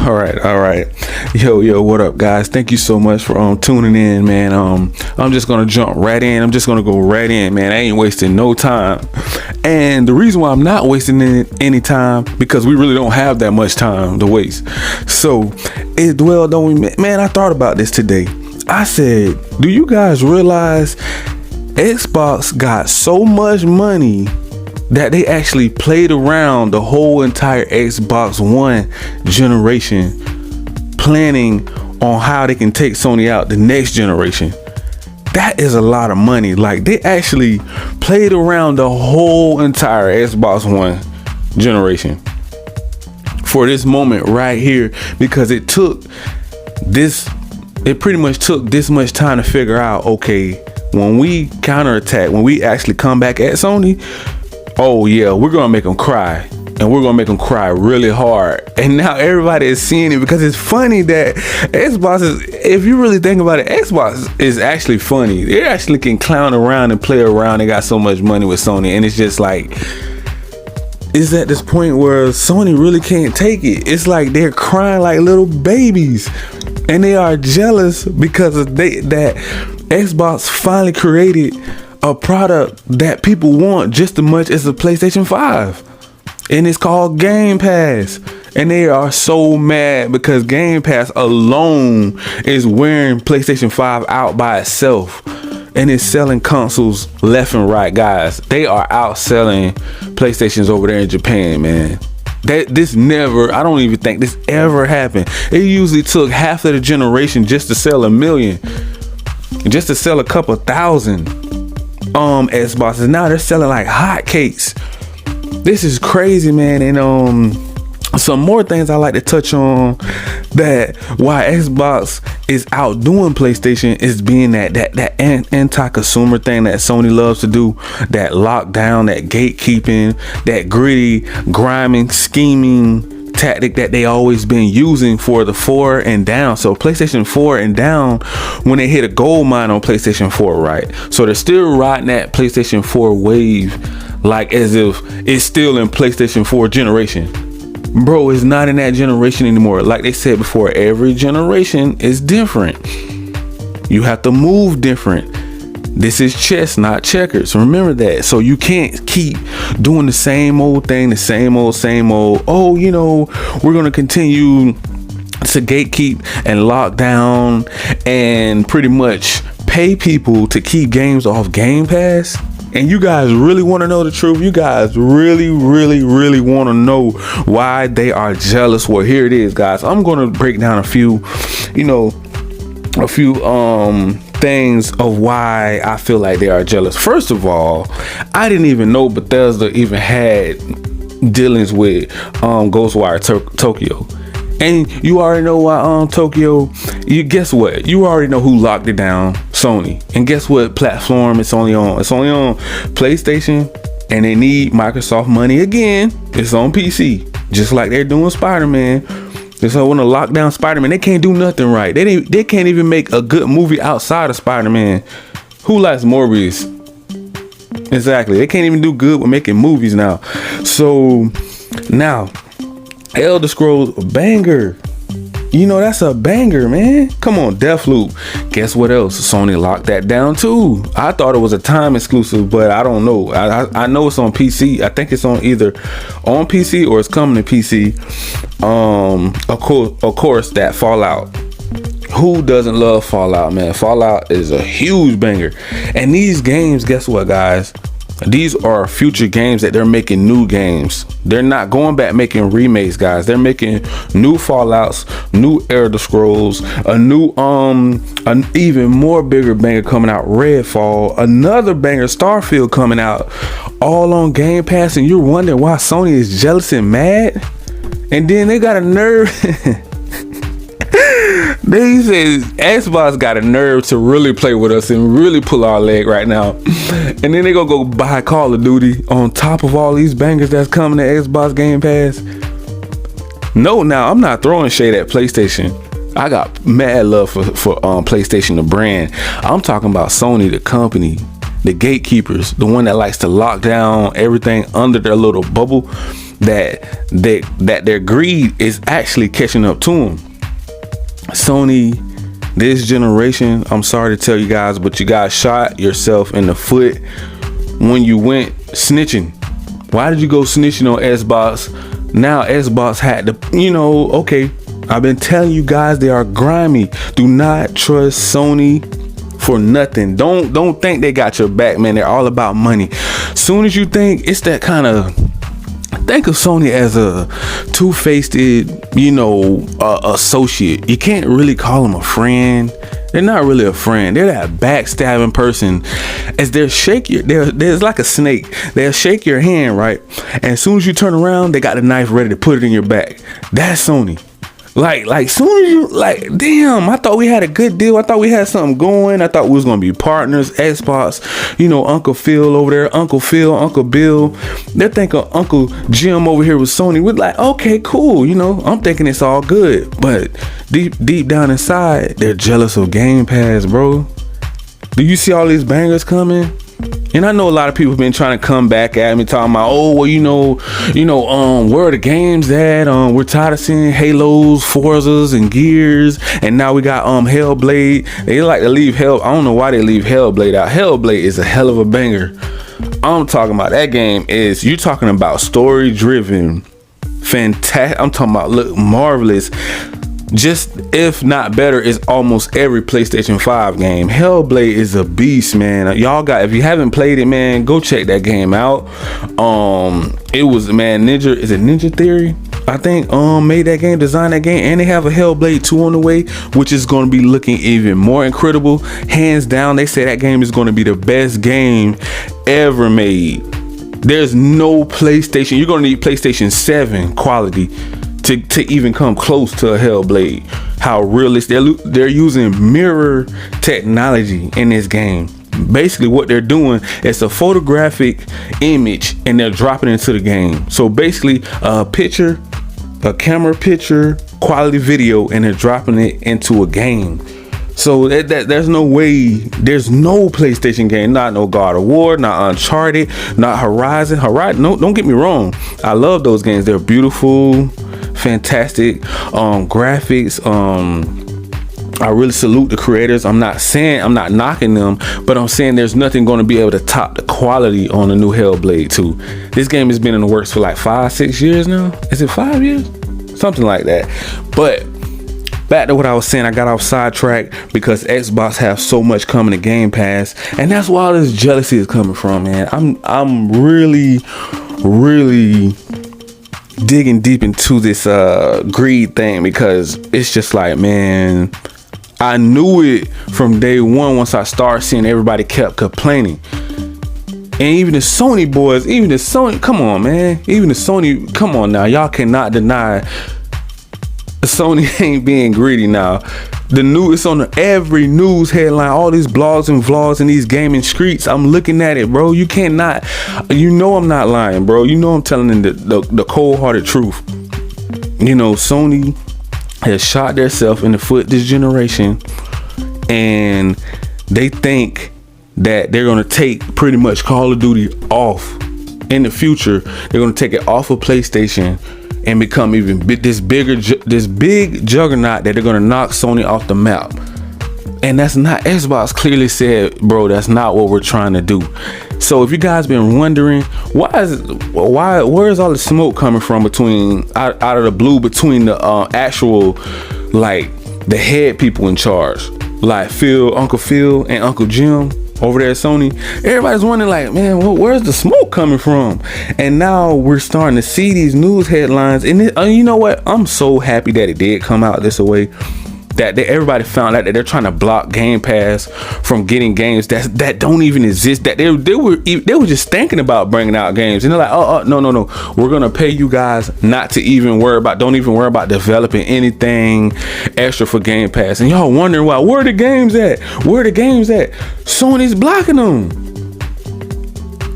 All right. Yo, what up, guys? Thank you so much for tuning in, man. I'm just gonna jump right in. I'm just gonna go right in, man. I ain't wasting no time. And the reason why I'm not wasting any time, because we really don't have that much time to waste. So it dwelled on me, man. I thought about this today. I said, do you guys realize Xbox got so much money that they actually played around the whole entire Xbox One generation, planning on how they can take Sony out the next generation? That is a lot of money. Like, they actually played around the whole entire Xbox One generation for this moment right here, because it pretty much took this much time to figure out, okay, when we counterattack, when we actually come back at Sony, oh yeah, we're gonna make them cry, and we're gonna make them cry really hard. And now everybody is seeing it, because it's funny that Xbox is, if you really think about it, Xbox is actually funny. They actually can clown around and play around. They got so much money with Sony, and it's just like, it's at this point where Sony really can't take it. It's like they're crying like little babies, and they are jealous because of that Xbox finally created a product that people want just as much as the PlayStation 5, and it's called Game Pass. And they are so mad because Game Pass alone is wearing PlayStation 5 out by itself, and it's selling consoles left and right, guys. They are outselling PlayStations over there in Japan, man. I don't even think this ever happened. It usually took half of the generation just to sell 1 million, just to sell a couple thousand Xboxes. Now they're selling like hotcakes. This is crazy, man. And some more things I like to touch on, that why Xbox is outdoing PlayStation is being that anti-consumer thing that Sony loves to do, that lockdown, that gatekeeping, that gritty, grinding, scheming tactic that they always been using for the 4 and down. So PlayStation 4 and down, when they hit a gold mine on PlayStation 4, right? So they're still riding that PlayStation 4 wave like as if it's still in PlayStation 4 generation. Bro, it's not in that generation anymore. Like they said before, every generation is different. You have to move different. This is chess, not checkers. Remember that. So you can't keep doing the same old thing, the same old. Oh, we're going to continue to gatekeep and lock down and pretty much pay people to keep games off Game Pass. And you guys really want to know the truth? You guys really want to know why they are jealous? Well, here it is, guys. I'm going to break down a few things of why I feel like they are jealous. First of all, I didn't even know Bethesda even had dealings with Ghostwire Tokyo. And you already know why Tokyo, guess what? You already know who locked it down, Sony. And guess what platform it's only on? It's only on PlayStation, and they need Microsoft money again. It's on PC, just like they're doing Spider-Man. So when they lock down Spider-Man, they can't do nothing right. They can't even make a good movie outside of Spider-Man. Who likes Morbius? Exactly. They can't even do good with making movies now. So now, Elder Scrolls, banger. That's a banger, man. Come on, Deathloop. Guess what else? Sony locked that down too. I thought it was a time exclusive, but I don't know. I know it's on PC. I think it's on either on PC or it's coming to PC. Of course, that Fallout. Who doesn't love Fallout, man? Fallout is a huge banger. And these games, guess what, guys? These are future games that they're making new games. They're not going back making remakes, guys. They're making new Fallouts, new Elder Scrolls, a new an even more bigger banger coming out, Redfall, another banger, Starfield coming out, all on Game Pass. And you're wondering why Sony is jealous and mad. And then they got a nerve. They said Xbox got a nerve to really play with us and really pull our leg right now. And then they gonna go buy Call of Duty on top of all these bangers that's coming to Xbox Game Pass. No, now I'm not throwing shade at PlayStation. I got mad love for PlayStation, the brand. I'm talking about Sony, the company, the gatekeepers, the one that likes to lock down everything under their little bubble. that their greed is actually catching up to them. Sony, this generation, I'm sorry to tell you guys, but you guys shot yourself in the foot when you went snitching. Why did you go snitching on Xbox? Now Xbox had to, okay, I've been telling you guys they are grimy. Do not trust Sony for nothing. Don't think they got your back, man. They're all about money. Soon as you think it's that kind of, think of Sony as a two-faced, associate. You can't really call them a friend. They're not really a friend. They're that backstabbing person. As there's like a snake. They'll shake your hand, right? And as soon as you turn around, they got the knife ready to put it in your back. That's Sony. Like soon as you damn, I thought we had a good deal. I thought we had something going. I thought we was gonna be partners. Xbox, Uncle Phil over there, Uncle Phil, Uncle Bill. They're thinking Uncle Jim over here with Sony. We're like, okay, cool. I'm thinking it's all good. But deep down inside, they're jealous of Game Pass, bro. Do you see all these bangers coming? And I know a lot of people have been trying to come back at me talking about, where are the games at? We're tired of seeing Halos, Forzas, and Gears, and now we got Hellblade. They like to leave I don't know why they leave Hellblade out. Hellblade is a hell of a banger. I'm talking about that game is, you're talking about story driven, fantastic. I'm talking about look marvelous. Just if not better is almost every PlayStation 5 game. Hellblade is a beast, man. Y'all if you haven't played it, man, go check that game out. It was, man, Ninja Theory, I think, made that game, designed that game, and they have a Hellblade 2 on the way, which is going to be looking even more incredible. Hands down, they say that game is going to be the best game ever made. There's no PlayStation. You're going to need PlayStation 7 quality to even come close to a Hellblade. How realistic they're using mirror technology in this game. Basically what they're doing is a photographic image and they're dropping it into the game. So basically a camera picture quality video, and they're dropping it into a game. So there's no way, there's no PlayStation game, not no God of War, not Uncharted, not Horizon. No, don't get me wrong, I love those games. They're beautiful, fantastic graphics. I really salute the creators. I'm not knocking them, but I'm saying there's nothing going to be able to top the quality on the new Hellblade 2. This game has been in the works for like 5-6 years now. Is it 5 years? Something like that. But back to what I was saying, I got off sidetrack because Xbox have so much coming to Game Pass, and that's where all this jealousy is coming from, man. I'm really digging deep into this greed thing, because it's just like, man, I knew it from day one once I started seeing everybody kept complaining. And even the Sony boys, come on, man. Even the Sony, come on now. Y'all cannot deny Sony ain't being greedy now. It's on every news headline, all these blogs and vlogs and these gaming streets. I'm looking at it, bro. You cannot, I'm not lying, bro. I'm telling them the cold-hearted truth. Sony has shot themselves in the foot this generation, and they think that they're going to take pretty much Call of Duty off in the future. They're going to take it off of PlayStation and become even this big juggernaut that they're going to knock Sony off the map. And that's not, Xbox clearly said, bro, that's not what we're trying to do. So if you guys been wondering where's all the smoke coming from out of the blue between the actual, like, the head people in charge, like Uncle Phil and Uncle Jim over there at Sony, everybody's wondering, like, man, where's the smoke coming from? And now we're starting to see these news headlines, and you know what? I'm so happy that it did come out this way. That everybody found out that they're trying to block Game Pass from getting games that don't even exist. That they were just thinking about bringing out games, and they're like, no, we're gonna pay you guys not to even don't even worry about developing anything extra for Game Pass. And y'all wondering why? Where are the games at? Sony's blocking them.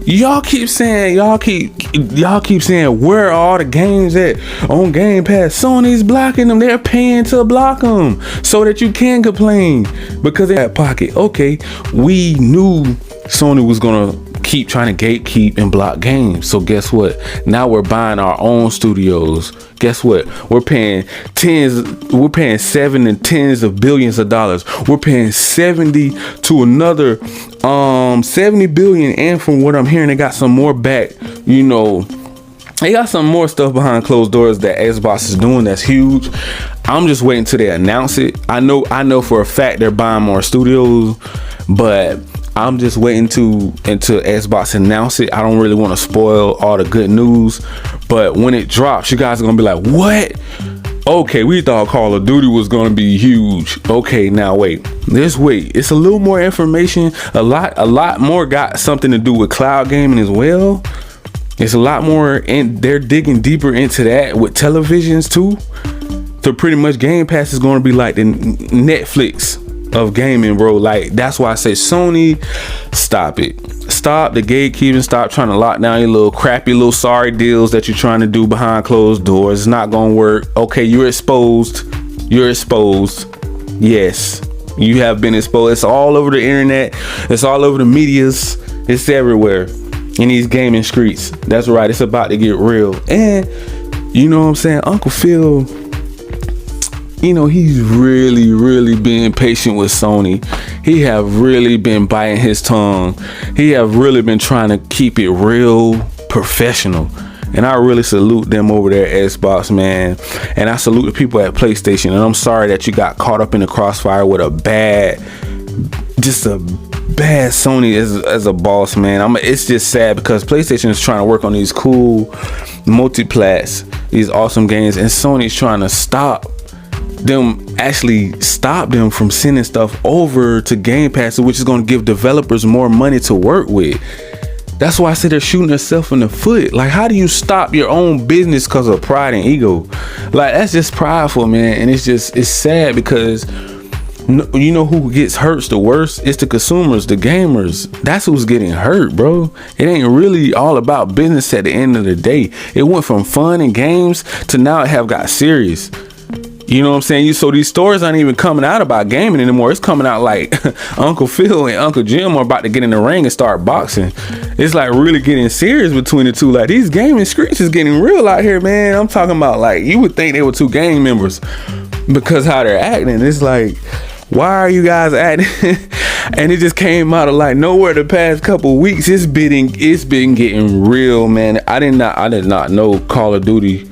Y'all keep saying, where are all the games at on Game Pass? Sony's blocking them. They're paying to block them so that you can complain because they have pocket. Okay, we knew Sony was gonna keep trying to gatekeep and block games. So guess what? Now we're buying our own studios. Guess what? We're paying 7 and tens of billions of dollars. We're paying 70 to another 70 billion. And from what I'm hearing, they got some more back, you know. They got some more stuff behind closed doors that Xbox is doing that's huge. I'm just waiting till they announce it. I know for a fact they're buying more studios, but I'm just waiting until Xbox announce it. I don't really want to spoil all the good news, but when it drops, you guys are gonna be like, what? Okay, we thought Call of Duty was gonna be huge. Okay, now wait. It's a little more information. A lot more got something to do with cloud gaming as well. It's a lot more, and they're digging deeper into that with televisions too. So pretty much Game Pass is going to be like the Netflix of gaming, bro. Like, that's why I say, Sony, stop it. Stop the gatekeeping. Stop trying to lock down your little crappy little sorry deals that you're trying to do behind closed doors. It's not going to work. Okay, you're exposed. Yes, you have been exposed. It's all over the internet. It's all over the medias. It's everywhere. In these gaming streets. That's right, it's about to get real. And you know what I'm saying, Uncle Phil, you know, he's really being patient with Sony. He have really been biting his tongue. He have really been trying to keep it real professional. And I really salute them over there at Xbox, man. And I salute the people at PlayStation. And I'm sorry that you got caught up in the crossfire with a bad Sony as a boss, man. It's just sad because PlayStation is trying to work on these cool multiplats, these awesome games, and Sony's trying to stop them from sending stuff over to Game Pass, which is going to give developers more money to work with. That's why I say they're shooting themselves in the foot. Like, how do you stop your own business because of pride and ego? Like, that's just prideful, man. And it's sad because you know who gets hurt the worst? It's the consumers, the gamers. That's who's getting hurt, bro. It ain't really all about business at the end of the day. It went from fun and games to now it have got serious. You know what I'm saying? So these stories aren't even coming out about gaming anymore. It's coming out like Uncle Phil and Uncle Jim are about to get in the ring and start boxing. It's like really getting serious between the two. Like, these gaming streets is getting real out here, man. I'm talking about, like, you would think they were two gang members because how they're acting. It's like, why are you guys acting? And it just came out of like nowhere the past couple weeks. It's been getting real, man. I did not know Call of Duty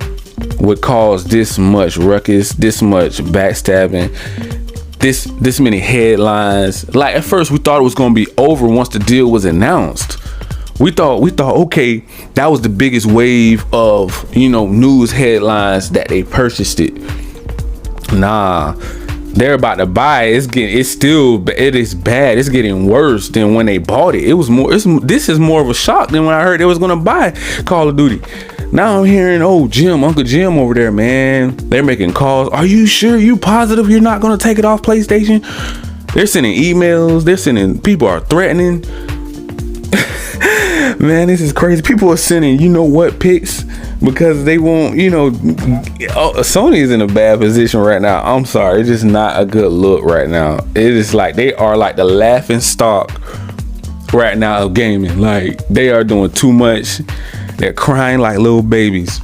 would cause this much ruckus, this much backstabbing, this many headlines. Like, at first we thought it was gonna be over once the deal was announced. We thought, okay, that was the biggest wave of, you know, news headlines that they purchased it. Nah. They're about to buy it. It is bad. It's getting worse than when they bought it. This is more of a shock than when I heard they was gonna buy Call of Duty. Now I'm hearing, Uncle Jim over there, man. They're making calls. Are you sure? You positive you're not gonna take it off PlayStation? They're sending emails. People are threatening. Man, this is crazy. People are sending, you know what, pics because they won't, you know. Sony is in a bad position right now. I'm sorry, it's just not a good look right now. It is like they are like the laughing stock right now of gaming. Like, they are doing too much. They're crying like little babies,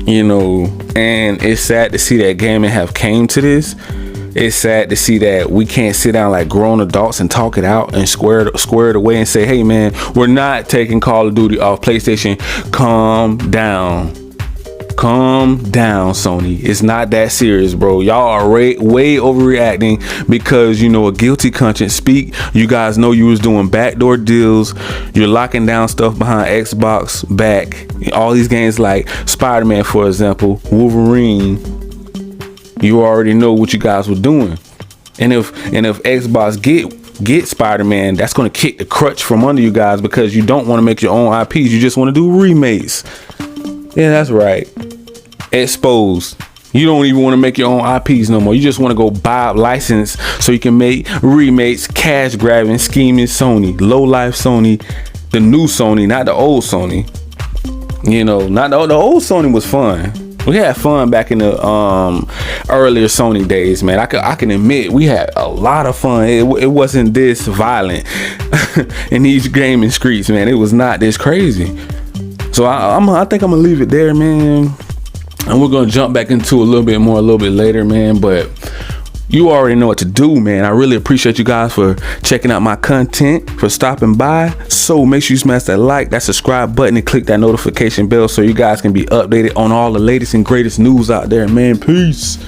you know. And it's sad to see that gaming have came to this. It's sad to see that we can't sit down like grown adults and talk it out and square it away and say, hey man, we're not taking Call of Duty off PlayStation. Calm down, Sony. It's not that serious, bro. Y'all are way overreacting because, you know, a guilty conscience speak. You guys know you was doing backdoor deals. You're locking down stuff behind Xbox back. All these games like Spider-Man, for example, Wolverine. You already know what you guys were doing. And if Xbox get Spider-Man, that's going to kick the crutch from under you guys because you don't want to make your own IPs. You just want to do remakes. Yeah, that's right. Exposed. You don't even want to make your own IPs no more. You just want to go buy a license so you can make remakes, cash grabbing, scheming Sony, low life Sony, the new Sony, not the old Sony. You know, not the old Sony was fun. We had fun back in the earlier Sony days, man. I can admit we had a lot of fun. It wasn't this violent in these gaming streets, man. It was not this crazy. So I think I'm gonna leave it there, man. And we're gonna jump back into a little bit more a little bit later, man. But you already know what to do, man. I really appreciate you guys for checking out my content, for stopping by. So make sure you smash that like, that subscribe button, and click that notification bell so you guys can be updated on all the latest and greatest news out there, man. Peace.